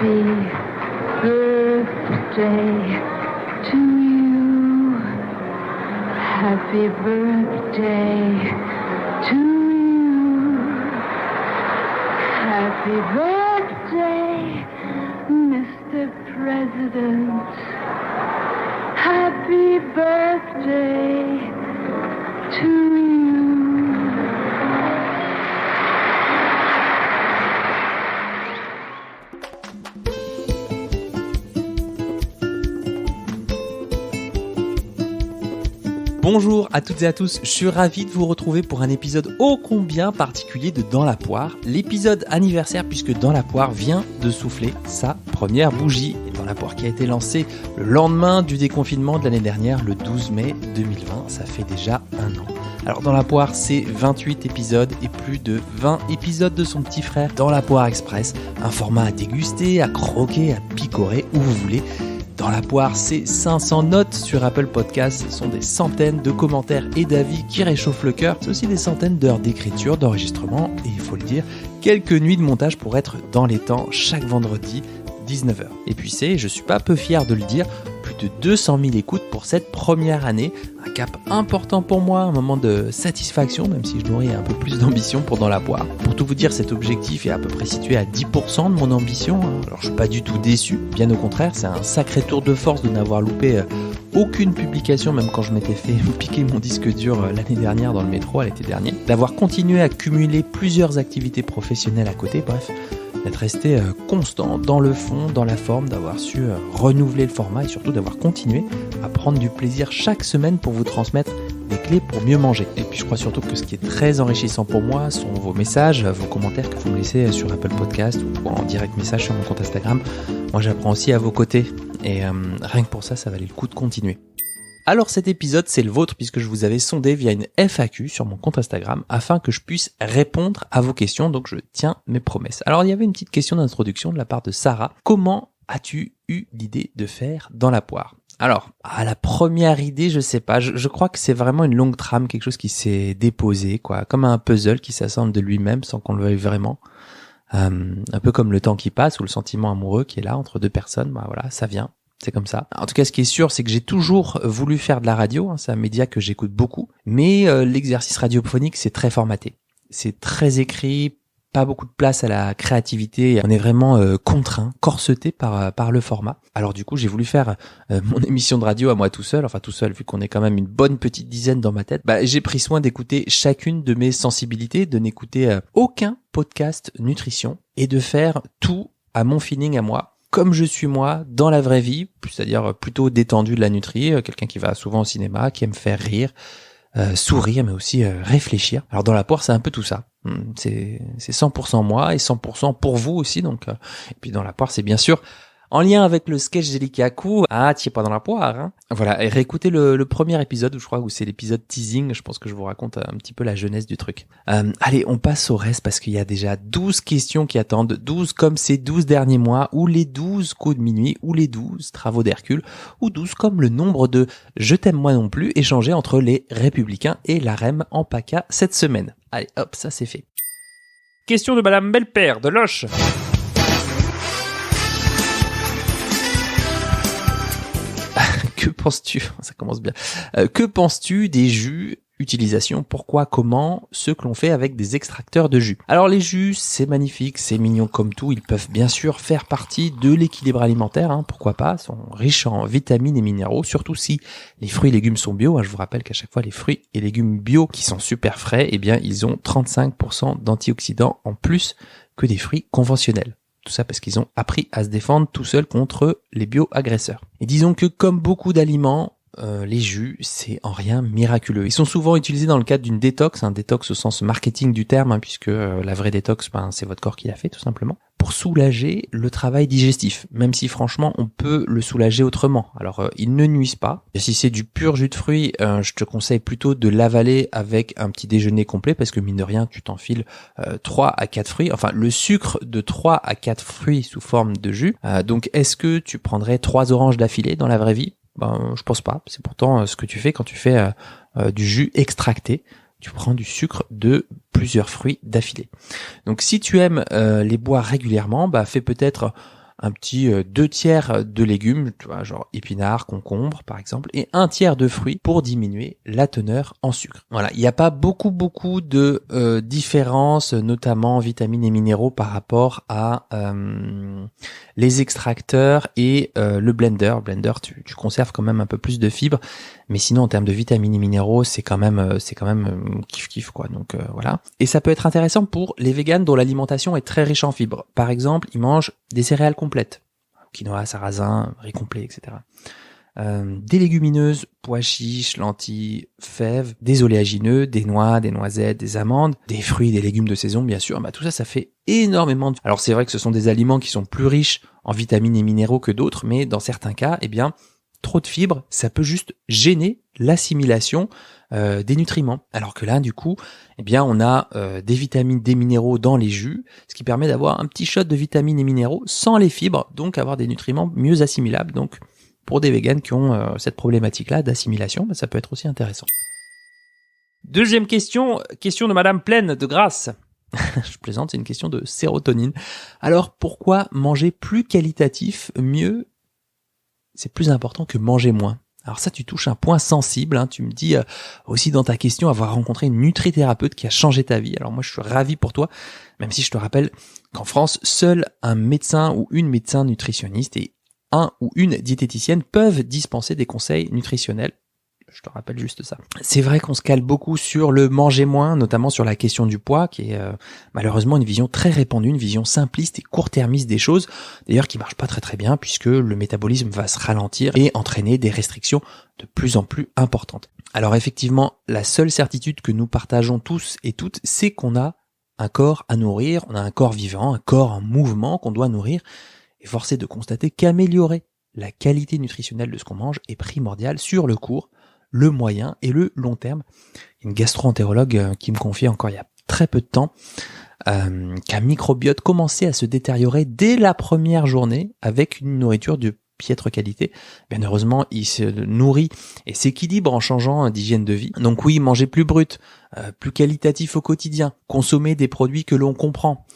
birthday to you. Happy birthday to you. Happy birthday, Mr. President. Happy birthday to you. Bonjour à toutes et à tous, je suis ravi de vous retrouver pour un épisode ô combien particulier de Dans la poire, l'épisode anniversaire puisque Dans la poire vient de souffler sa première bougie. Et Dans la poire qui a été lancée le lendemain du déconfinement de l'année dernière, le 12 mai 2020, ça fait déjà un an. Alors Dans la poire, c'est 28 épisodes et plus de 20 épisodes de son petit frère Dans la poire express, un format à déguster, à croquer, à picorer où vous voulez. Dans la poire, c'est 500 notes sur Apple Podcasts, ce sont des centaines de commentaires et d'avis qui réchauffent le cœur, c'est aussi des centaines d'heures d'écriture, d'enregistrement et il faut le dire, quelques nuits de montage pour être dans les temps chaque vendredi 19h. Et puis je suis pas peu fier de le dire, plus de 200 000 écoutes pour cette première année, un cap important pour moi, un moment de satisfaction, même si je nourris un peu plus d'ambition pour Dans la poire. Pour tout vous dire, cet objectif est à peu près situé à 10% de mon ambition, alors je suis pas du tout déçu, bien au contraire, c'est un sacré tour de force de n'avoir loupé aucune publication, même quand je m'étais fait piquer mon disque dur l'année dernière dans le métro à l'été dernier, d'avoir continué à cumuler plusieurs activités professionnelles à côté, bref, d'être resté constant dans le fond, dans la forme, d'avoir su renouveler le format et surtout d'avoir continué à prendre du plaisir chaque semaine pour vous transmettre des clés pour mieux manger. Et puis je crois surtout que ce qui est très enrichissant pour moi sont vos messages, vos commentaires que vous me laissez sur Apple Podcast ou en direct message sur mon compte Instagram. Moi j'apprends aussi à vos côtés et rien que pour ça, ça valait le coup de continuer. Alors cet épisode, c'est le vôtre puisque je vous avais sondé via une FAQ sur mon compte Instagram afin que je puisse répondre à vos questions, donc je tiens mes promesses. Alors il y avait une petite question d'introduction de la part de Sarah. Comment as-tu eu l'idée de faire Dans la poire ? Alors, à la première idée, je sais pas, je crois que c'est vraiment une longue trame, quelque chose qui s'est déposé, quoi, comme un puzzle qui s'assemble de lui-même sans qu'on le veuille vraiment. Un peu comme le temps qui passe ou le sentiment amoureux qui est là entre deux personnes, bah voilà, ça vient. C'est comme ça. En tout cas, ce qui est sûr, c'est que j'ai toujours voulu faire de la radio. C'est un média que j'écoute beaucoup. Mais l'exercice radiophonique, c'est très formaté. C'est très écrit, pas beaucoup de place à la créativité. On est vraiment contraint, corseté par le format. Alors du coup, j'ai voulu faire mon émission de radio à moi tout seul. Enfin tout seul, vu qu'on est quand même une bonne petite dizaine dans ma tête. J'ai pris soin d'écouter chacune de mes sensibilités, de n'écouter aucun podcast nutrition et de faire tout à mon feeling à moi. Comme je suis moi, dans la vraie vie, c'est-à-dire plutôt détendu de la nutrie, quelqu'un qui va souvent au cinéma, qui aime faire rire, sourire, mais aussi réfléchir. Alors dans la poire, c'est un peu tout ça. C'est 100% moi et 100% pour vous aussi. Donc, et puis dans la poire, c'est bien sûr en lien avec le sketch d'Elikaku. Ah, tu es pas dans la poire, hein. Voilà, et réécoutez le premier épisode, je crois, où c'est l'épisode teasing. Je pense que je vous raconte un petit peu la jeunesse du truc. Allez, on passe au reste parce qu'il y a déjà 12 questions qui attendent. 12 comme ces 12 derniers mois, ou les 12 coups de minuit, ou les 12 travaux d'Hercule, ou 12 comme le nombre de je t'aime moi non plus échangés entre les Républicains et la REM en PACA cette semaine. Allez, hop, ça c'est fait. Question de Madame Belpère de Loche. Que penses-tu ? Ça commence bien. Que penses-tu des jus ? Utilisation, pourquoi, comment, ceux que l'on fait avec des extracteurs de jus. Alors les jus, c'est magnifique, c'est mignon comme tout, ils peuvent bien sûr faire partie de l'équilibre alimentaire, pourquoi pas, sont riches en vitamines et minéraux, surtout si les fruits et légumes sont bio. Je vous rappelle qu'à chaque fois les fruits et légumes bio qui sont super frais, ils ont 35% d'antioxydants en plus que des fruits conventionnels. Tout ça parce qu'ils ont appris à se défendre tout seuls contre les bio-agresseurs. Et disons que comme beaucoup d'aliments, les jus, c'est en rien miraculeux. Ils sont souvent utilisés dans le cadre d'une détox, un détox au sens marketing du terme, puisque la vraie détox, c'est votre corps qui l'a fait tout simplement, pour soulager le travail digestif, même si franchement on peut le soulager autrement. Alors ils ne nuisent pas. Et si c'est du pur jus de fruits, je te conseille plutôt de l'avaler avec un petit déjeuner complet, parce que mine de rien tu t'enfiles 3 à 4 fruits, enfin le sucre de 3 à 4 fruits sous forme de jus. Donc est-ce que tu prendrais 3 oranges d'affilée dans la vraie vie ? Je pense pas. C'est pourtant ce que tu fais quand tu fais du jus extracté. Tu prends du sucre de plusieurs fruits d'affilée. Donc si tu aimes les boire régulièrement, fais peut-être un petit 2/3 de légumes, tu vois, genre épinards, concombres par exemple, et 1/3 de fruits pour diminuer la teneur en sucre. Voilà, il n'y a pas beaucoup de différences, notamment vitamines et minéraux par rapport à les extracteurs et le blender. Blender, tu conserves quand même un peu plus de fibres, mais sinon en termes de vitamines et minéraux, c'est quand même kiff quoi. Donc voilà. Et ça peut être intéressant pour les véganes dont l'alimentation est très riche en fibres. Par exemple, ils mangent des céréales complètes, quinoa, sarrasin, riz complet, etc. Des légumineuses, pois chiches, lentilles, fèves, des oléagineux, des noix, des noisettes, des amandes, des fruits, des légumes de saison, bien sûr. Bah, tout ça, ça fait énormément de... Alors c'est vrai que ce sont des aliments qui sont plus riches en vitamines et minéraux que d'autres, mais dans certains cas, eh bien, trop de fibres, ça peut juste gêner l'assimilation des nutriments. Alors que là, du coup, eh bien, on a des vitamines, des minéraux dans les jus, ce qui permet d'avoir un petit shot de vitamines et minéraux sans les fibres, donc avoir des nutriments mieux assimilables. Donc, pour des véganes qui ont cette problématique-là d'assimilation, bah, ça peut être aussi intéressant. Deuxième question de Madame Pleine de Grâce. Je plaisante, c'est une question de sérotonine. Alors, pourquoi manger plus qualitatif, mieux, c'est plus important que manger moins? Alors ça, tu touches un point sensible, hein. Tu me dis aussi dans ta question avoir rencontré une nutrithérapeute qui a changé ta vie. Alors moi, je suis ravi pour toi, même si je te rappelle qu'en France, seul un médecin ou une médecin nutritionniste et un ou une diététicienne peuvent dispenser des conseils nutritionnels. Je te rappelle juste ça. C'est vrai qu'on se cale beaucoup sur le manger moins, notamment sur la question du poids, qui est malheureusement une vision très répandue, une vision simpliste et court-termiste des choses, d'ailleurs qui marche pas très bien puisque le métabolisme va se ralentir et entraîner des restrictions de plus en plus importantes. Alors effectivement, la seule certitude que nous partageons tous et toutes, c'est qu'on a un corps à nourrir, on a un corps vivant, un corps en mouvement qu'on doit nourrir, et force est de constater qu'améliorer la qualité nutritionnelle de ce qu'on mange est primordial sur le court, le moyen et le long terme. Une gastro-entérologue qui me confiait encore il y a très peu de temps qu'un microbiote commençait à se détériorer dès la première journée avec une nourriture de piètre qualité. Bien heureusement, il se nourrit et s'équilibre en changeant d'hygiène de vie. Donc oui, manger plus brut, plus qualitatif au quotidien, consommer des produits que l'on comprend,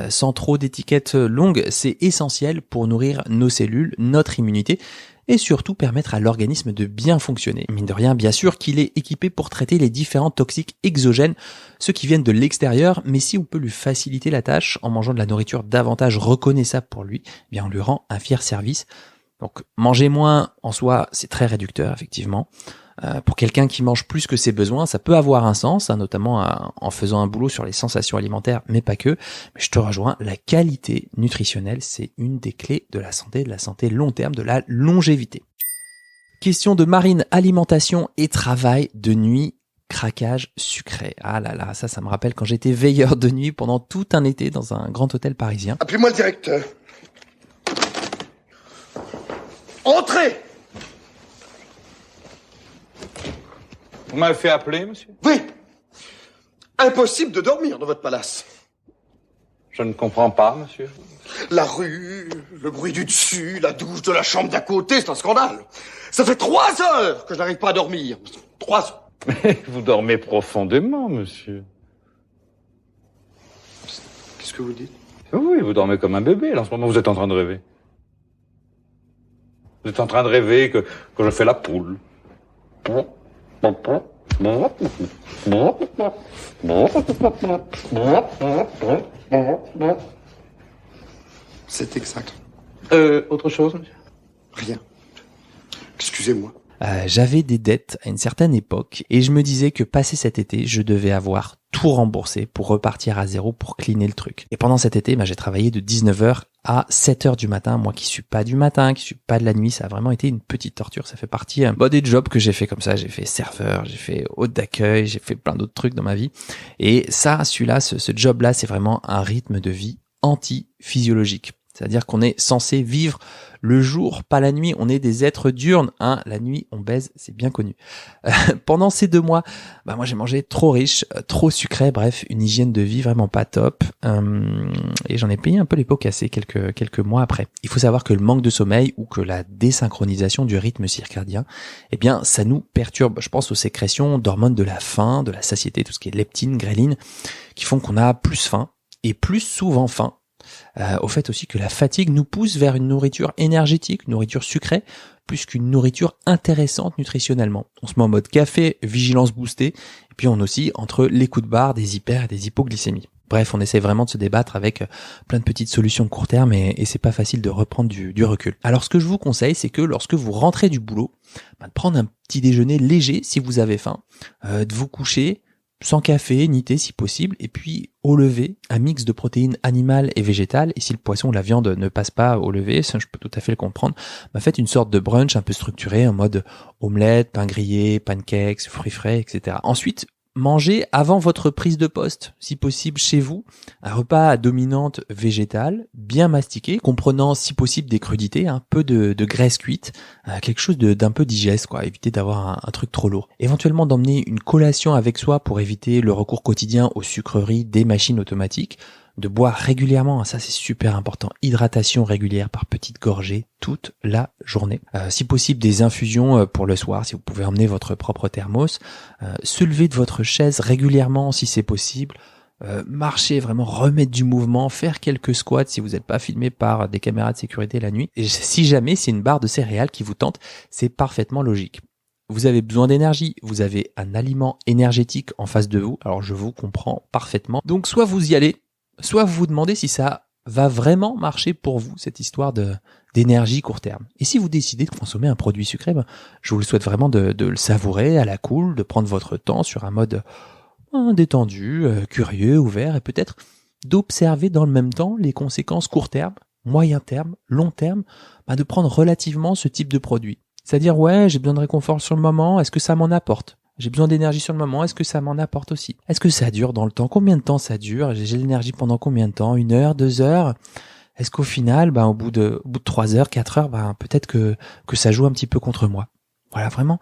sans trop d'étiquettes longues, c'est essentiel pour nourrir nos cellules, notre immunité, et surtout permettre à l'organisme de bien fonctionner. Mine de rien, bien sûr qu'il est équipé pour traiter les différents toxiques exogènes, ceux qui viennent de l'extérieur, mais si on peut lui faciliter la tâche en mangeant de la nourriture davantage reconnaissable pour lui, eh bien on lui rend un fier service. Donc manger moins en soi, c'est très réducteur effectivement. Pour quelqu'un qui mange plus que ses besoins, ça peut avoir un sens, hein, notamment en faisant un boulot sur les sensations alimentaires, mais pas que. Mais je te rejoins, la qualité nutritionnelle, c'est une des clés de la santé long terme, de la longévité. Question de Marine, alimentation et travail de nuit, craquage sucré. Ah là là, ça me rappelle quand j'étais veilleur de nuit pendant tout un été dans un grand hôtel parisien. Appelez-moi le directeur. Entrez! Vous m'avez fait appeler, monsieur? Oui. Impossible de dormir dans votre palace. Je ne comprends pas, monsieur. La rue, le bruit du dessus, la douche de la chambre d'à côté, c'est un scandale. Ça fait 3 heures que je n'arrive pas à dormir. 3 heures. Mais vous dormez profondément, monsieur. Qu'est-ce que vous dites? Oui, vous dormez comme un bébé. Là, en ce moment, vous êtes en train de rêver. Vous êtes en train de rêver que je fais la poule. C'est exact. Autre chose, monsieur? Rien. Excusez-moi. J'avais des dettes à une certaine époque et je me disais que passé cet été, je devais avoir tout remboursé pour repartir à zéro, pour cleaner le truc. Et pendant cet été, j'ai travaillé de 19h à 7h du matin. Moi qui suis pas du matin, qui suis pas de la nuit, ça a vraiment été une petite torture. Ça fait partie des jobs que j'ai fait comme ça. J'ai fait serveur, j'ai fait hôte d'accueil, j'ai fait plein d'autres trucs dans ma vie. Et ça, celui-là, ce job-là, c'est vraiment un rythme de vie anti-physiologique. C'est-à-dire qu'on est censé vivre le jour, pas la nuit. On est des êtres diurnes, hein. La nuit, on baise, c'est bien connu. Pendant ces 2 mois, moi j'ai mangé trop riche, trop sucré, bref, une hygiène de vie vraiment pas top. Et j'en ai payé un peu les pots cassés quelques mois après. Il faut savoir que le manque de sommeil ou que la désynchronisation du rythme circadien, eh bien, ça nous perturbe. Je pense aux sécrétions d'hormones de la faim, de la satiété, tout ce qui est leptine, gréline, qui font qu'on a plus faim et plus souvent faim. au fait aussi que la fatigue nous pousse vers une nourriture énergétique, une nourriture sucrée, plus qu'une nourriture intéressante nutritionnellement. On se met en mode café, vigilance boostée, et puis on oscille entre les coups de barre, des hyper et des hypoglycémies. Bref, on essaie vraiment de se débattre avec plein de petites solutions de court terme et c'est pas facile de reprendre du recul. Alors ce que je vous conseille, c'est que lorsque vous rentrez du boulot, de prendre un petit déjeuner léger si vous avez faim, de vous coucher sans café ni thé si possible, et puis au lever, un mix de protéines animales et végétales, et si le poisson ou la viande ne passe pas au lever, ça je peux tout à fait le comprendre, faites une sorte de brunch un peu structuré en mode omelette, pain grillé, pancakes, fruits frais, etc. Ensuite, mangez avant votre prise de poste, si possible chez vous, un repas à dominante végétale, bien mastiqué, comprenant si possible des crudités, un peu de graisse cuite, quelque chose d'un peu digeste, quoi. Évitez d'avoir un truc trop lourd. Éventuellement d'emmener une collation avec soi pour éviter le recours quotidien aux sucreries des machines automatiques, de boire régulièrement, ça c'est super important, hydratation régulière par petites gorgées toute la journée. Si possible des infusions pour le soir, si vous pouvez emmener votre propre thermos, se lever de votre chaise régulièrement si c'est possible, marcher, vraiment remettre du mouvement, faire quelques squats si vous n'êtes pas filmé par des caméras de sécurité la nuit. Et si jamais c'est une barre de céréales qui vous tente, c'est parfaitement logique. Vous avez besoin d'énergie, vous avez un aliment énergétique en face de vous, alors je vous comprends parfaitement. Donc soit vous y allez, soit vous vous demandez si ça va vraiment marcher pour vous, cette histoire d'énergie court terme. Et si vous décidez de consommer un produit sucré, je vous le souhaite vraiment de le savourer à la cool, de prendre votre temps sur un mode détendu, curieux, ouvert, et peut-être d'observer dans le même temps les conséquences court terme, moyen terme, long terme, de prendre relativement ce type de produit. C'est-à-dire, ouais, j'ai besoin de réconfort sur le moment, est-ce que ça m'en apporte ? J'ai besoin d'énergie sur le moment, est-ce que ça m'en apporte aussi ? Est-ce que ça dure dans le temps ? Combien de temps ça dure ? J'ai l'énergie pendant combien de temps ? 1 heure, 2 heures ? Est-ce qu'au final, au bout de 3 heures, 4 heures, peut-être que ça joue un petit peu contre moi ? Voilà, vraiment,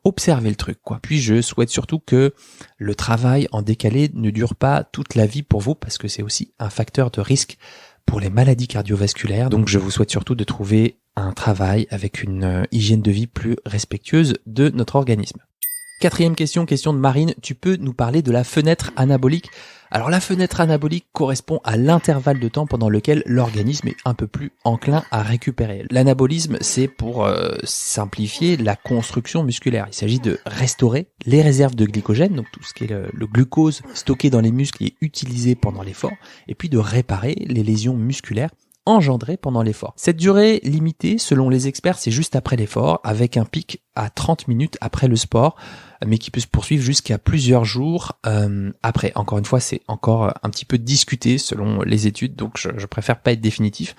observez le truc, quoi. Puis je souhaite surtout que le travail en décalé ne dure pas toute la vie pour vous, parce que c'est aussi un facteur de risque pour les maladies cardiovasculaires. Donc je vous souhaite surtout de trouver un travail avec une hygiène de vie plus respectueuse de notre organisme. 4e question de Marine, tu peux nous parler de la fenêtre anabolique ? Alors la fenêtre anabolique correspond à l'intervalle de temps pendant lequel l'organisme est un peu plus enclin à récupérer. L'anabolisme, c'est pour simplifier la construction musculaire. Il s'agit de restaurer les réserves de glycogène, donc tout ce qui est le glucose stocké dans les muscles et utilisé pendant l'effort, et puis de réparer les lésions musculaires engendrées pendant l'effort. Cette durée limitée, selon les experts, c'est juste après l'effort, avec un pic à 30 minutes après le sport, mais qui peut se poursuivre jusqu'à plusieurs jours après. Encore une fois, c'est encore un petit peu discuté selon les études, donc je préfère pas être définitif.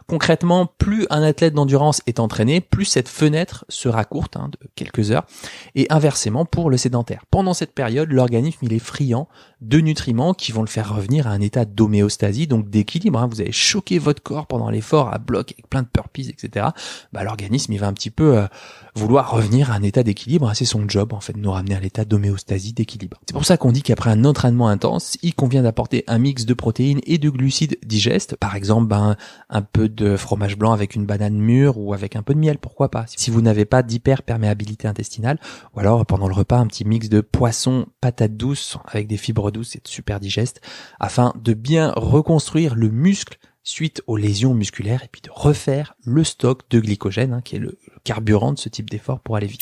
Concrètement, plus un athlète d'endurance est entraîné, plus cette fenêtre sera courte, de quelques heures, et inversement pour le sédentaire. Pendant cette période, l'organisme il est friand de nutriments qui vont le faire revenir à un état d'homéostasie, donc d'équilibre. Vous avez choqué votre corps pendant l'effort à bloc avec plein de burpees, etc. L'organisme il va un petit peu vouloir revenir à un état d'équilibre. C'est son job en fait de nous ramener à l'état d'homéostasie, d'équilibre. C'est pour ça qu'on dit qu'après un entraînement intense, il convient d'apporter un mix de protéines et de glucides digestes. Par exemple, un peu de fromage blanc avec une banane mûre ou avec un peu de miel, pourquoi pas. Si vous n'avez pas d'hyperperméabilité intestinale, ou alors pendant le repas, un petit mix de poisson, patates douces avec des fibres douces, c'est super digeste, afin de bien reconstruire le muscle suite aux lésions musculaires et puis de refaire le stock de glycogène, qui est le carburant de ce type d'effort pour aller vite.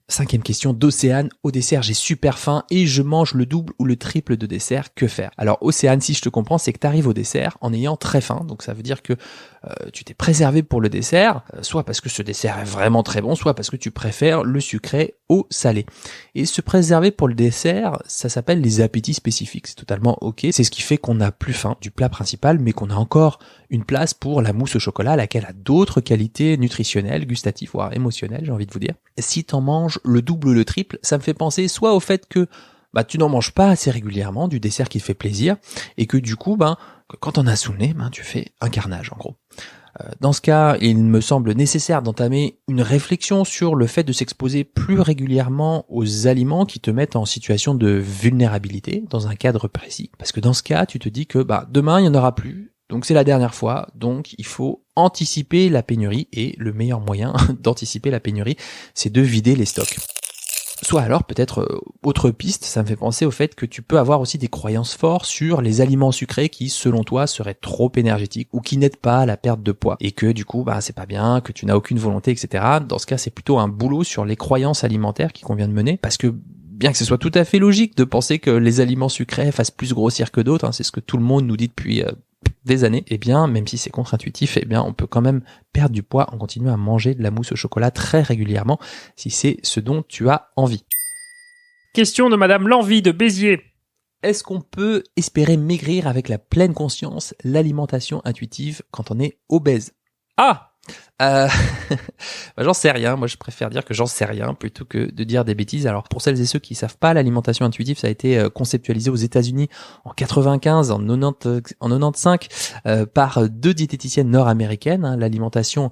5e question d'Océane. Au dessert, j'ai super faim et je mange le double ou le triple de dessert. Que faire ? Alors Océane, si je te comprends, c'est que tu arrives au dessert en ayant très faim. Donc ça veut dire que tu t'es préservé pour le dessert, soit parce que ce dessert est vraiment très bon, soit parce que tu préfères le sucré au salé. Et se préserver pour le dessert, ça s'appelle les appétits spécifiques. C'est totalement ok. C'est ce qui fait qu'on n'a plus faim du plat principal, mais qu'on a encore une place pour la mousse au chocolat, laquelle a d'autres qualités nutritionnelles, gustatives, voire émotionnelles, j'ai envie de vous dire. Si t'en manges le double ou le triple, ça me fait penser soit au fait que tu n'en manges pas assez régulièrement du dessert qui te fait plaisir, et que du coup, quand t'en as sous le nez, tu fais un carnage en gros. Dans ce cas, il me semble nécessaire d'entamer une réflexion sur le fait de s'exposer plus régulièrement aux aliments qui te mettent en situation de vulnérabilité dans un cadre précis. Parce que dans ce cas, tu te dis que demain, il n'y en aura plus. Donc c'est la dernière fois, donc il faut anticiper la pénurie, et le meilleur moyen d'anticiper la pénurie, c'est de vider les stocks. Soit alors peut-être autre piste, ça me fait penser au fait que tu peux avoir aussi des croyances fortes sur les aliments sucrés qui selon toi seraient trop énergétiques ou qui n'aident pas à la perte de poids et que du coup c'est pas bien, que tu n'as aucune volonté, etc. Dans ce cas, c'est plutôt un boulot sur les croyances alimentaires qu'il convient de mener, parce que bien que ce soit tout à fait logique de penser que les aliments sucrés fassent plus grossir que d'autres, c'est ce que tout le monde nous dit depuis des années, eh bien, même si c'est contre-intuitif, eh bien, on peut quand même perdre du poids en continuant à manger de la mousse au chocolat très régulièrement, si c'est ce dont tu as envie. Question de Madame L'Envie de Béziers. Est-ce qu'on peut espérer maigrir avec la pleine conscience, l'alimentation intuitive quand on est obèse? J'en sais rien. Moi, je préfère dire que j'en sais rien plutôt que de dire des bêtises. Alors, pour celles et ceux qui savent pas, l'alimentation intuitive, ça a été conceptualisé aux États-Unis en 95, en 95, par deux diététiciennes nord-américaines. L'alimentation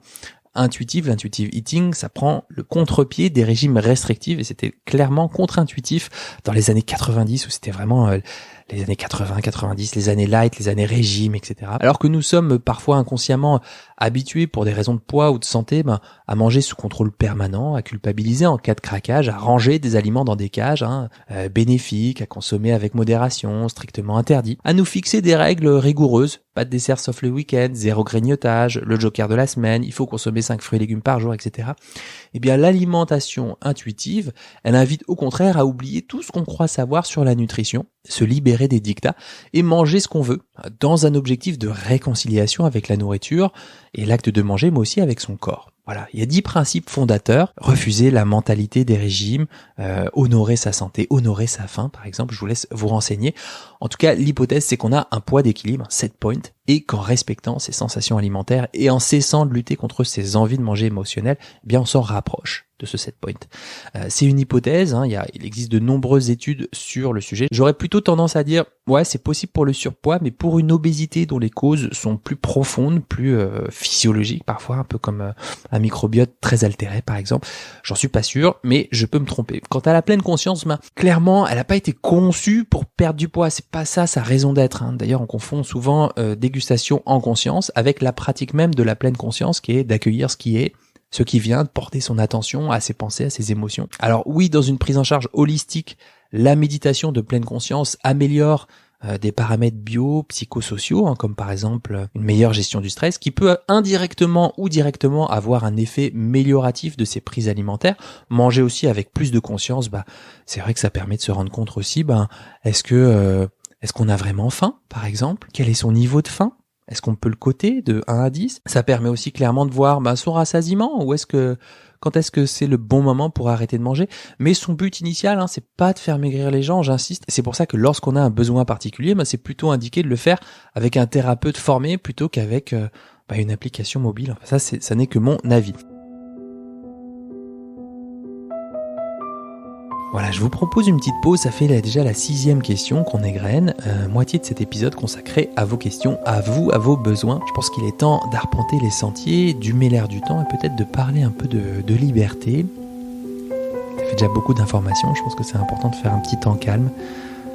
intuitive, l'intuitive eating, ça prend le contre-pied des régimes restrictifs et c'était clairement contre-intuitif dans les années 90 où c'était vraiment les années 80, 90, les années light, les années régime, etc. Alors que nous sommes parfois inconsciemment habitués pour des raisons de poids ou de santé à manger sous contrôle permanent, à culpabiliser en cas de craquage, à ranger des aliments dans des cages bénéfiques, à consommer avec modération, strictement interdits, à nous fixer des règles rigoureuses, pas de dessert sauf le week-end, 0 grignotage, le joker de la semaine, il faut consommer 5 fruits et légumes par jour, etc. Eh bien, l'alimentation intuitive, elle invite au contraire à oublier tout ce qu'on croit savoir sur la nutrition, se libérer des dictats et manger ce qu'on veut, dans un objectif de réconciliation avec la nourriture et l'acte de manger, mais aussi avec son corps. Voilà, il y a 10 principes fondateurs. Refuser la mentalité des régimes, honorer sa santé, honorer sa faim, par exemple. Je vous laisse vous renseigner. En tout cas, l'hypothèse, c'est qu'on a un poids d'équilibre, 7 points, et qu'en respectant ses sensations alimentaires et en cessant de lutter contre ses envies de manger émotionnelles, eh bien, on s'en rapproche de ce set point. C'est une hypothèse, il existe de nombreuses études sur le sujet. J'aurais plutôt tendance à dire, ouais, c'est possible pour le surpoids, mais pour une obésité dont les causes sont plus profondes, plus physiologiques, parfois un peu comme un microbiote très altéré, par exemple, j'en suis pas sûr, mais je peux me tromper. Quant à la pleine conscience, clairement, elle n'a pas été conçue pour perdre du poids, c'est pas ça sa raison d'être. D'ailleurs, on confond souvent dégustation en conscience avec la pratique même de la pleine conscience, qui est d'accueillir ce qui est, ce qui vient, de porter son attention à ses pensées, à ses émotions. Alors oui, dans une prise en charge holistique, la méditation de pleine conscience améliore des paramètres bio-psychosociaux, comme par exemple une meilleure gestion du stress, qui peut indirectement ou directement avoir un effet amélioratif de ses prises alimentaires. Manger aussi avec plus de conscience, c'est vrai que ça permet de se rendre compte aussi, est-ce qu'on a vraiment faim, par exemple? Quel est son niveau de faim? Est-ce qu'on peut le coter de 1 à 10? Ça permet aussi clairement de voir son rassasiement, ou quand est-ce que c'est le bon moment pour arrêter de manger. Mais son but initial, c'est pas de faire maigrir les gens, j'insiste. C'est pour ça que lorsqu'on a un besoin particulier, c'est plutôt indiqué de le faire avec un thérapeute formé plutôt qu'avec une application mobile. Enfin, ça n'est que mon avis. Voilà, je vous propose une petite pause, ça fait déjà la 6e question qu'on égrène, moitié de cet épisode consacré à vos questions, à vous, à vos besoins. Je pense qu'il est temps d'arpenter les sentiers, d'humer l'air du temps et peut-être de parler un peu de liberté. Ça fait déjà beaucoup d'informations, je pense que c'est important de faire un petit temps calme.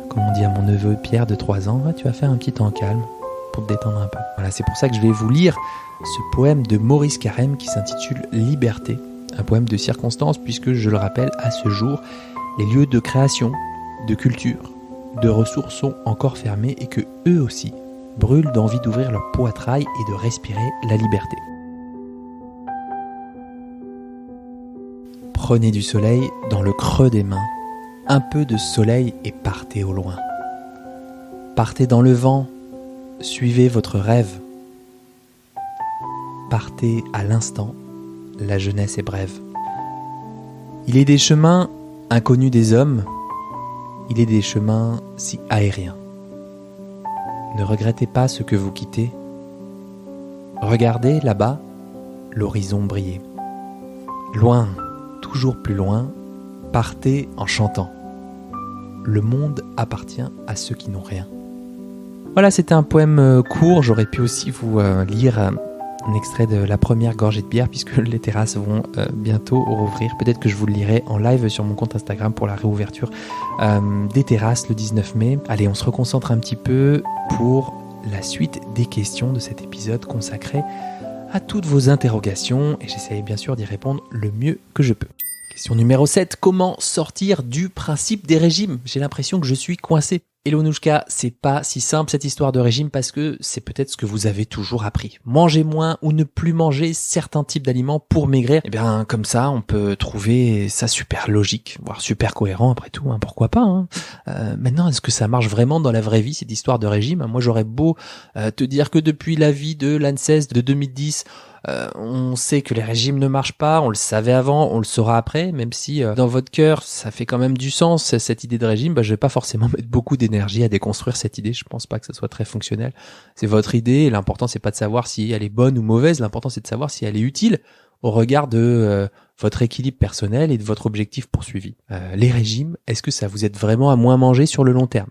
Comme on dit à mon neveu Pierre de 3 ans, tu vas faire un petit temps calme pour te détendre un peu. Voilà, c'est pour ça que je vais vous lire ce poème de Maurice Carême qui s'intitule Liberté, un poème de circonstance puisque, je le rappelle, à ce jour, les lieux de création, de culture, de ressources sont encore fermés et que eux aussi brûlent d'envie d'ouvrir leur poitrail et de respirer la liberté. Prenez du soleil dans le creux des mains, un peu de soleil et partez au loin. Partez dans le vent, suivez votre rêve. Partez à l'instant, la jeunesse est brève. Il est des chemins inconnus des hommes, il est des chemins si aériens. Ne regrettez pas ce que vous quittez. Regardez là-bas l'horizon briller. Loin, toujours plus loin, partez en chantant. Le monde appartient à ceux qui n'ont rien. Voilà, c'était un poème court. J'aurais pu aussi vous lire un extrait de la première gorgée de bière puisque les terrasses vont bientôt rouvrir. Peut-être que je vous le lirai en live sur mon compte Instagram pour la réouverture des terrasses le 19 mai. Allez, on se reconcentre un petit peu pour la suite des questions de cet épisode consacré à toutes vos interrogations et j'essaie bien sûr d'y répondre le mieux que je peux. Question numéro 7. Comment sortir du principe des régimes? J'ai l'impression que je suis coincé. Hello Nouchka, c'est pas si simple cette histoire de régime parce que c'est peut-être ce que vous avez toujours appris. Manger moins ou ne plus manger certains types d'aliments pour maigrir. Eh bien, comme ça, on peut trouver ça super logique, voire super cohérent après tout, hein, pourquoi pas. Hein. Maintenant, est-ce que ça marche vraiment dans la vraie vie, cette histoire de régime? Moi, j'aurais beau te dire que depuis l'avis de l'ANSES de 2010, on sait que les régimes ne marchent pas, on le savait avant, on le saura après, même si dans votre cœur ça fait quand même du sens cette idée de régime, je vais pas forcément mettre beaucoup d'énergie à déconstruire cette idée, je pense pas que ça soit très fonctionnel. C'est votre idée et l'important c'est pas de savoir si elle est bonne ou mauvaise, l'important c'est de savoir si elle est utile au regard de votre équilibre personnel et de votre objectif poursuivi. Les régimes, est-ce que ça vous aide vraiment à moins manger sur le long terme?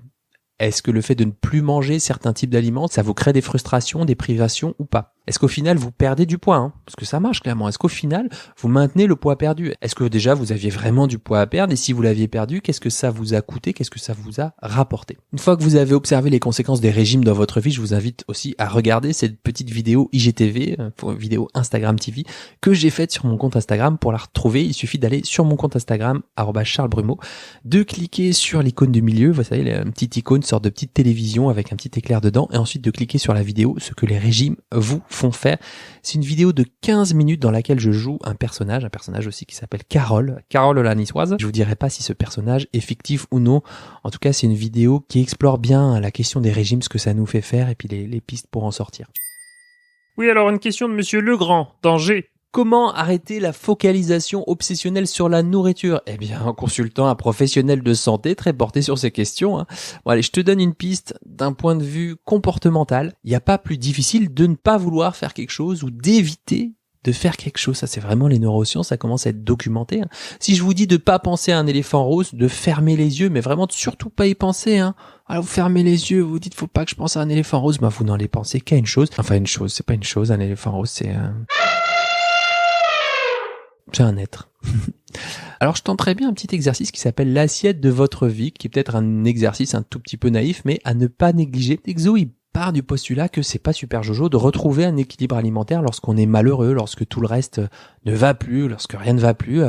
Est-ce que le fait de ne plus manger certains types d'aliments, ça vous crée des frustrations, des privations ou pas? Est-ce qu'au final, vous perdez du poids, Parce que ça marche clairement. Est-ce qu'au final, vous maintenez le poids perdu? Est-ce que déjà, vous aviez vraiment du poids à perdre? Et si vous l'aviez perdu, qu'est-ce que ça vous a coûté? Qu'est-ce que ça vous a rapporté? Une fois que vous avez observé les conséquences des régimes dans votre vie, je vous invite aussi à regarder cette petite vidéo IGTV, vidéo Instagram TV, que j'ai faite sur mon compte Instagram. Pour la retrouver, il suffit d'aller sur mon compte Instagram, @charlesbrumeau, de cliquer sur l'icône du milieu, vous savez, une petite icône, une sorte de petite télévision avec un petit éclair dedans, et ensuite de cliquer sur la vidéo, ce que les régimes vous font faire. C'est une vidéo de 15 minutes dans laquelle je joue un personnage aussi qui s'appelle Carole la niçoise. Je vous dirai pas si ce personnage est fictif ou non. En tout cas, c'est une vidéo qui explore bien la question des régimes, ce que ça nous fait faire et puis les pistes pour en sortir. Oui, alors une question de Monsieur Legrand, danger. Comment arrêter la focalisation obsessionnelle sur la nourriture? Eh bien, en consultant un professionnel de santé très porté sur ces questions. Bon, allez, je te donne une piste d'un point de vue comportemental. Il n'y a pas plus difficile de ne pas vouloir faire quelque chose ou d'éviter de faire quelque chose. Ça, c'est vraiment les neurosciences, ça commence à être documenté. Si je vous dis de pas penser à un éléphant rose, de fermer les yeux, mais vraiment de surtout pas y penser. Alors vous fermez les yeux, vous dites faut pas que je pense à un éléphant rose, vous n'en les pensez qu'à une chose. Enfin, une chose, c'est pas une chose, un éléphant rose, c'est un être. Alors je tenterai bien un petit exercice qui s'appelle l'assiette de votre vie, qui est peut-être un exercice un tout petit peu naïf, mais à ne pas négliger. Exo, il part du postulat que c'est pas super jojo de retrouver un équilibre alimentaire lorsqu'on est malheureux, lorsque tout le reste ne va plus, lorsque rien ne va plus.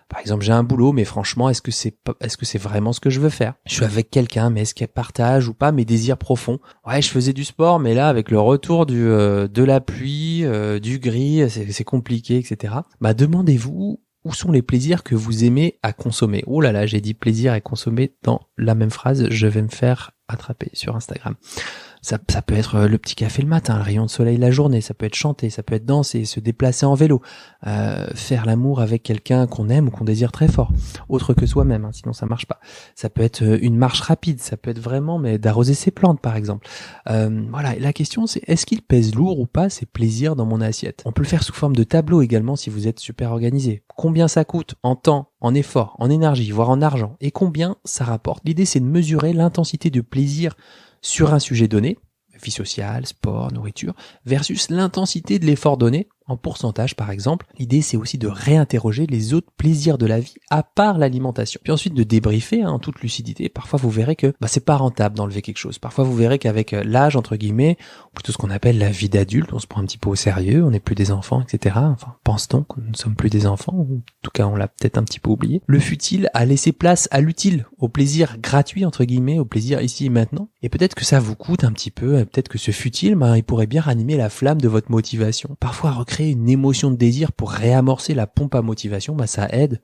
Par exemple, j'ai un boulot, mais franchement, est-ce que c'est vraiment ce que je veux faire? Je suis avec quelqu'un, mais est-ce qu'elle partage ou pas mes désirs profonds? Ouais, je faisais du sport, mais là, avec le retour de la pluie, du gris, c'est compliqué, etc. Demandez-vous où sont les plaisirs que vous aimez à consommer. Oh là là, j'ai dit plaisir à consommer dans la même phrase, je vais me faire attraper sur Instagram. Ça peut être le petit café le matin, le rayon de soleil la journée, ça peut être chanter, ça peut être danser, se déplacer en vélo, faire l'amour avec quelqu'un qu'on aime ou qu'on désire très fort, autre que soi-même, sinon ça marche pas. Ça peut être une marche rapide, ça peut être vraiment d'arroser ses plantes par exemple. Voilà, et la question c'est est-ce qu'il pèse lourd ou pas ces plaisirs dans mon assiette? On peut le faire sous forme de tableau également si vous êtes super organisé. Combien ça coûte en temps, en effort, en énergie, voire en argent, et combien ça rapporte? L'idée c'est de mesurer l'intensité de plaisir sur un sujet donné, vie sociale, sport, nourriture, versus l'intensité de l'effort donné, en pourcentage par exemple. L'idée c'est aussi de réinterroger les autres plaisirs de la vie à part l'alimentation. Puis ensuite de débriefer en toute lucidité. Parfois vous verrez que c'est pas rentable d'enlever quelque chose. Parfois vous verrez qu'avec l'âge entre guillemets, ou plutôt ce qu'on appelle la vie d'adulte, on se prend un petit peu au sérieux, on n'est plus des enfants, etc. Enfin, pense-t-on que nous ne sommes plus des enfants, ou en tout cas on l'a peut-être un petit peu oublié. Le futile a laissé place à l'utile, au plaisir gratuit entre guillemets, au plaisir ici et maintenant. Et peut-être que ça vous coûte un petit peu, peut-être que ce futile, il pourrait bien ranimer la flamme de votre motivation. Parfois recréer une émotion de désir pour réamorcer la pompe à motivation, ça aide.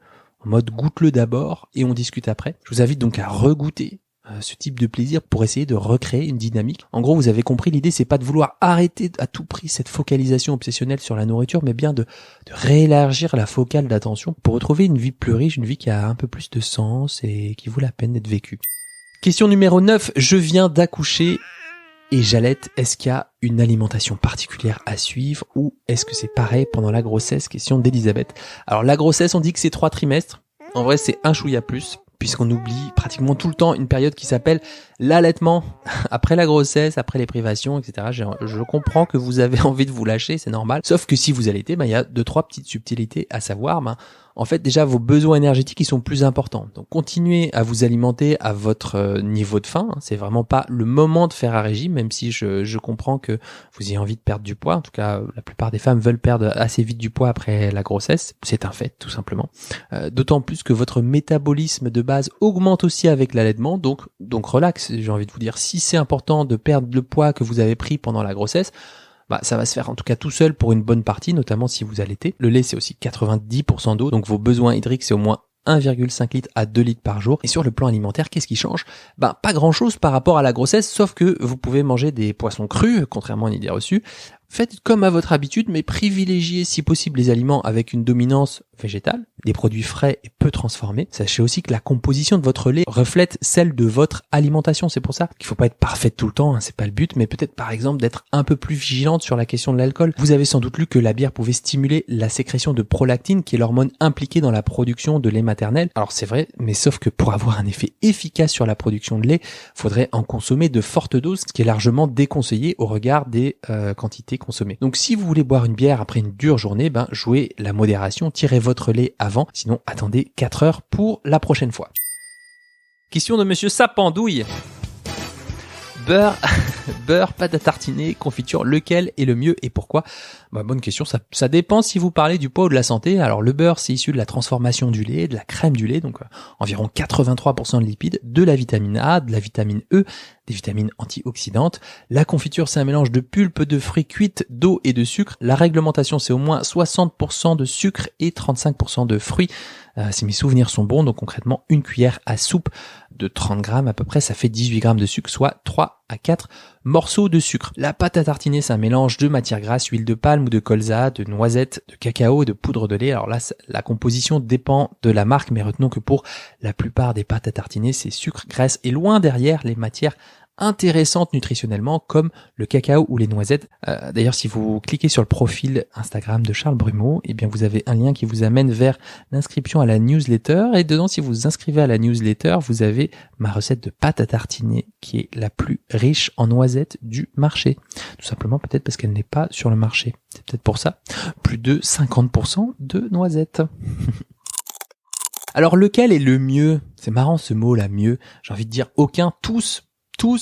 En mode goûte-le d'abord et on discute après. Je vous invite donc à regoûter ce type de plaisir pour essayer de recréer une dynamique. En gros, vous avez compris, l'idée c'est pas de vouloir arrêter à tout prix cette focalisation obsessionnelle sur la nourriture, mais bien de réélargir la focale d'attention pour retrouver une vie plus riche, une vie qui a un peu plus de sens et qui vaut la peine d'être vécue. Question numéro 9, je viens d'accoucher et j'allaite, est-ce qu'il y a une alimentation particulière à suivre ou est-ce que c'est pareil pendant la grossesse? Question d'Elisabeth. Alors la grossesse, on dit que c'est 3 trimestres. En vrai, c'est un chouïa plus, puisqu'on oublie pratiquement tout le temps une période qui s'appelle l'allaitement. Après la grossesse, après les privations, etc. Je comprends que vous avez envie de vous lâcher, c'est normal. Sauf que si vous allaitez, il y a 2-3 petites subtilités à savoir. en fait déjà vos besoins énergétiques ils sont plus importants. Donc continuez à vous alimenter à votre niveau de faim. C'est vraiment pas le moment de faire un régime, même si je comprends que vous ayez envie de perdre du poids. En tout cas, la plupart des femmes veulent perdre assez vite du poids après la grossesse. C'est un fait, tout simplement. D'autant plus que votre métabolisme de base augmente aussi avec l'allaitement. Donc relax, j'ai envie de vous dire. Si c'est important de perdre le poids que vous avez pris pendant la grossesse, ça va se faire en tout cas tout seul pour une bonne partie, notamment si vous allaitez. Le lait, c'est aussi 90% d'eau, donc vos besoins hydriques, c'est au moins 1,5 litre à 2 litres par jour. Et sur le plan alimentaire, qu'est-ce qui change ? Pas grand chose par rapport à la grossesse, sauf que vous pouvez manger des poissons crus, contrairement à une idée reçue. Faites comme à votre habitude, mais privilégiez si possible les aliments avec une dominance végétale, des produits frais et peu transformés. Sachez aussi que la composition de votre lait reflète celle de votre alimentation. C'est pour ça qu'il faut pas être parfaite tout le temps, c'est pas le but, mais peut-être par exemple d'être un peu plus vigilante sur la question de l'alcool. Vous avez sans doute lu que la bière pouvait stimuler la sécrétion de prolactine, qui est l'hormone impliquée dans la production de lait maternel. Alors c'est vrai, mais sauf que pour avoir un effet efficace sur la production de lait, faudrait en consommer de fortes doses, ce qui est largement déconseillé au regard des quantités consommées. Donc si vous voulez boire une bière après une dure journée, jouez la modération, tirez votre lait avant, sinon attendez 4 heures pour la prochaine fois. Question de monsieur Sapandouille. Beurre, pâte à tartiner, confiture, lequel est le mieux et pourquoi ? Bonne question, ça dépend si vous parlez du poids ou de la santé. Alors le beurre, c'est issu de la transformation du lait, de la crème du lait, donc environ 83% de lipides, de la vitamine A, de la vitamine E, des vitamines antioxydantes. La confiture, c'est un mélange de pulpe de fruits cuites, d'eau et de sucre. La réglementation, c'est au moins 60% de sucre et 35% de fruits. Si mes souvenirs sont bons, donc concrètement, une cuillère à soupe de 30 grammes à peu près, ça fait 18 grammes de sucre, soit 3 à 4 morceaux de sucre. La pâte à tartiner, c'est un mélange de matières grasses, huile de palme ou de colza, de noisettes, de cacao et de poudre de lait. Alors là, la composition dépend de la marque, mais retenons que pour la plupart des pâtes à tartiner, c'est sucre, graisse et loin derrière les matières intéressantes nutritionnellement comme le cacao ou les noisettes. D'ailleurs, si vous cliquez sur le profil Instagram de Charles Brumeau, vous avez un lien qui vous amène vers l'inscription à la newsletter, et dedans, si vous vous inscrivez à la newsletter, vous avez ma recette de pâte à tartiner qui est la plus riche en noisettes du marché. Tout simplement peut-être parce qu'elle n'est pas sur le marché. C'est peut-être pour ça. Plus de 50% de noisettes. Alors lequel est le mieux ? C'est marrant ce mot là, mieux. J'ai envie de dire aucun, tous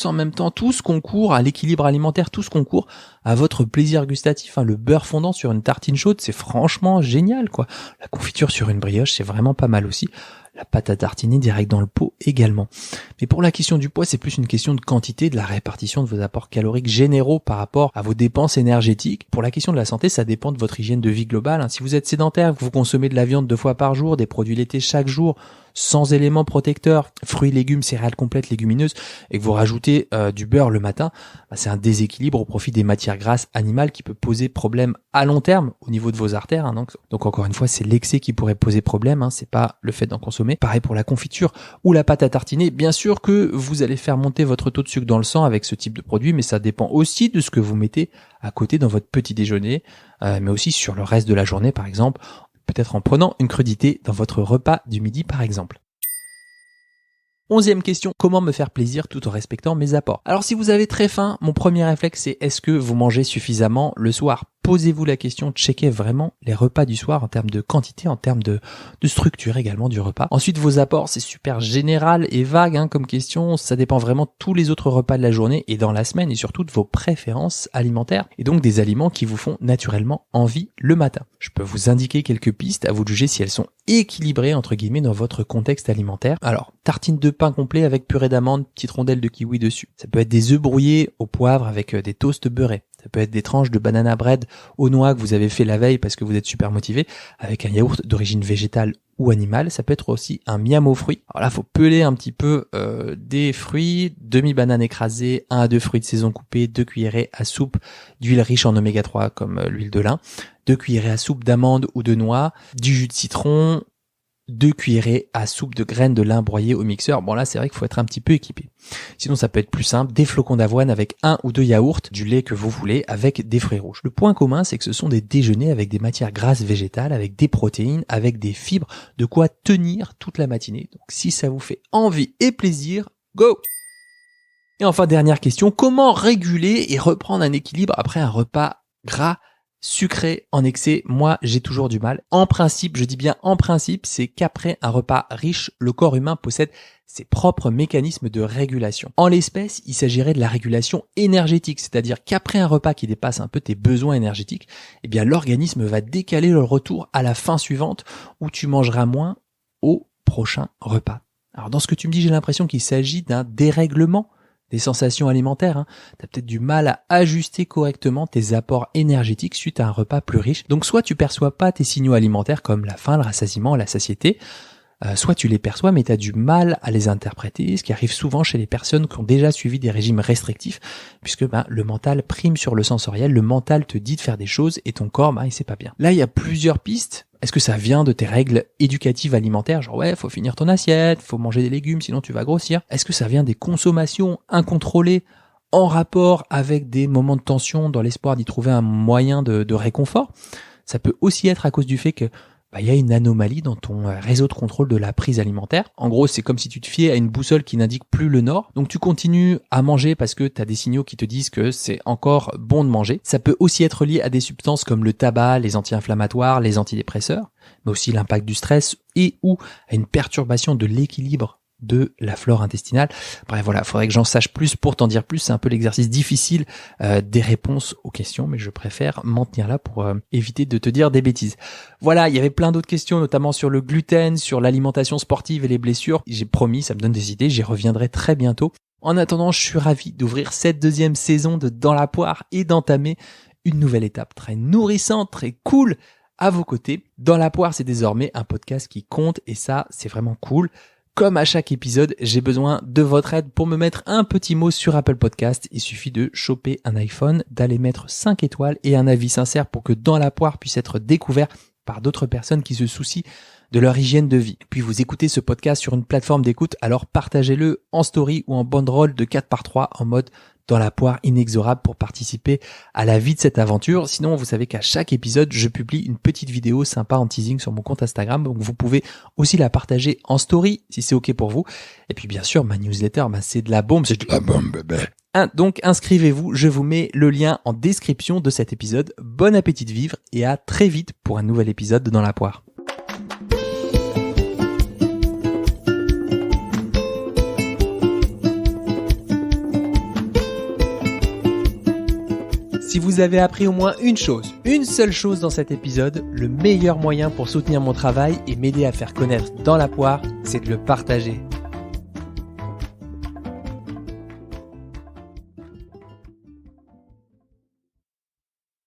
en même temps, tous concourent à l'équilibre alimentaire, tous concourent à votre plaisir gustatif. Le beurre fondant sur une tartine chaude, c'est franchement génial, quoi. La confiture sur une brioche, c'est vraiment pas mal aussi. La pâte à tartiner direct dans le pot également. Mais pour la question du poids, c'est plus une question de quantité, de la répartition de vos apports caloriques généraux par rapport à vos dépenses énergétiques. Pour la question de la santé, ça dépend de votre hygiène de vie globale. Si vous êtes sédentaire, que vous consommez de la viande 2 fois par jour, des produits laitiers chaque jour, sans éléments protecteurs, fruits, légumes, céréales complètes, légumineuses, et que vous rajoutez du beurre le matin, c'est un déséquilibre au profit des matières grasses animales qui peut poser problème à long terme au niveau de vos artères. Donc encore une fois, c'est l'excès qui pourrait poser problème, c'est pas le fait d'en consommer. Pareil pour la confiture ou la pâte à tartiner. Bien sûr que vous allez faire monter votre taux de sucre dans le sang avec ce type de produit, mais ça dépend aussi de ce que vous mettez à côté dans votre petit déjeuner, mais aussi sur le reste de la journée, par exemple, peut-être en prenant une crudité dans votre repas du midi, par exemple. 11e question, comment me faire plaisir tout en respectant mes apports ? Alors si vous avez très faim, mon premier réflexe c'est est-ce que vous mangez suffisamment le soir ? Posez-vous la question, checkez vraiment les repas du soir en termes de quantité, en termes de structure également du repas. Ensuite, vos apports, c'est super général et vague comme question. Ça dépend vraiment de tous les autres repas de la journée et dans la semaine, et surtout de vos préférences alimentaires et donc des aliments qui vous font naturellement envie le matin. Je peux vous indiquer quelques pistes, à vous de juger si elles sont équilibrées entre guillemets dans votre contexte alimentaire. Alors, tartine de pain complet avec purée d'amande, petite rondelle de kiwi dessus. Ça peut être des œufs brouillés au poivre avec des toasts beurrés. Ça peut être des tranches de banana bread aux noix que vous avez fait la veille parce que vous êtes super motivé, avec un yaourt d'origine végétale ou animale. Ça peut être aussi un miam aux fruits. Alors là, faut peler un petit peu des fruits, demi-banane écrasée, 1 à 2 fruits de saison coupés, 2 cuillerées à soupe d'huile riche en oméga 3 comme l'huile de lin, 2 cuillerées à soupe d'amandes ou de noix, du jus de citron, 2 cuillerées à soupe de graines de lin broyées au mixeur. Bon là, c'est vrai qu'il faut être un petit peu équipé. Sinon, ça peut être plus simple, des flocons d'avoine avec 1 ou 2 yaourts, du lait que vous voulez, avec des fruits rouges. Le point commun, c'est que ce sont des déjeuners avec des matières grasses végétales, avec des protéines, avec des fibres, de quoi tenir toute la matinée. Donc si ça vous fait envie et plaisir, go! Et enfin, dernière question, comment réguler et reprendre un équilibre après un repas gras sucré en excès, moi j'ai toujours du mal. En principe, je dis bien en principe, c'est qu'après un repas riche, le corps humain possède ses propres mécanismes de régulation. En l'espèce, il s'agirait de la régulation énergétique, c'est-à-dire qu'après un repas qui dépasse un peu tes besoins énergétiques, eh bien l'organisme va décaler le retour à la faim suivante où tu mangeras moins au prochain repas. Alors dans ce que tu me dis, j'ai l'impression qu'il s'agit d'un dérèglement des sensations alimentaires. Tu as peut-être du mal à ajuster correctement tes apports énergétiques suite à un repas plus riche. Donc soit tu perçois pas tes signaux alimentaires comme la faim, le rassasiement, la satiété, soit tu les perçois mais tu as du mal à les interpréter, ce qui arrive souvent chez les personnes qui ont déjà suivi des régimes restrictifs, puisque le mental prime sur le sensoriel, le mental te dit de faire des choses et ton corps, il sait pas bien. Là, il y a plusieurs pistes. Est-ce que ça vient de tes règles éducatives alimentaires, genre faut finir ton assiette, faut manger des légumes sinon tu vas grossir? Est-ce que ça vient des consommations incontrôlées en rapport avec des moments de tension dans l'espoir d'y trouver un moyen de réconfort? Ça peut aussi être à cause du fait que il y a une anomalie dans ton réseau de contrôle de la prise alimentaire. En gros, c'est comme si tu te fiais à une boussole qui n'indique plus le nord. Donc tu continues à manger parce que tu as des signaux qui te disent que c'est encore bon de manger. Ça peut aussi être lié à des substances comme le tabac, les anti-inflammatoires, les antidépresseurs, mais aussi l'impact du stress et ou à une perturbation de l'équilibre de la flore intestinale. Bref, voilà, faudrait que j'en sache plus pour t'en dire plus. C'est un peu l'exercice difficile des réponses aux questions, mais je préfère m'en tenir là pour éviter de te dire des bêtises. Voilà, il y avait plein d'autres questions, notamment sur le gluten, sur l'alimentation sportive et les blessures. J'ai promis, ça me donne des idées, j'y reviendrai très bientôt. En attendant, je suis ravi d'ouvrir cette deuxième saison de Dans la poire et d'entamer une nouvelle étape très nourrissante, très cool à vos côtés. Dans la poire, c'est désormais un podcast qui compte et ça, c'est vraiment cool. Comme à chaque épisode, j'ai besoin de votre aide pour me mettre un petit mot sur Apple Podcast. Il suffit de choper un iPhone, d'aller mettre 5 étoiles et un avis sincère pour que Dans la poire puisse être découvert par d'autres personnes qui se soucient de leur hygiène de vie. Puis vous écoutez ce podcast sur une plateforme d'écoute, alors partagez-le en story ou en banderole de 4x3 en mode Dans la poire inexorable pour participer à la vie de cette aventure. Sinon, vous savez qu'à chaque épisode, je publie une petite vidéo sympa en teasing sur mon compte Instagram. Donc vous pouvez aussi la partager en story si c'est OK pour vous. Et puis bien sûr, ma newsletter, c'est de la bombe. C'est de la bombe, bébé. Donc inscrivez-vous, je vous mets le lien en description de cet épisode. Bon appétit de vivre et à très vite pour un nouvel épisode de Dans la poire. Si vous avez appris au moins une seule chose dans cet épisode, le meilleur moyen pour soutenir mon travail et m'aider à faire connaître Dans la poire, c'est de le partager.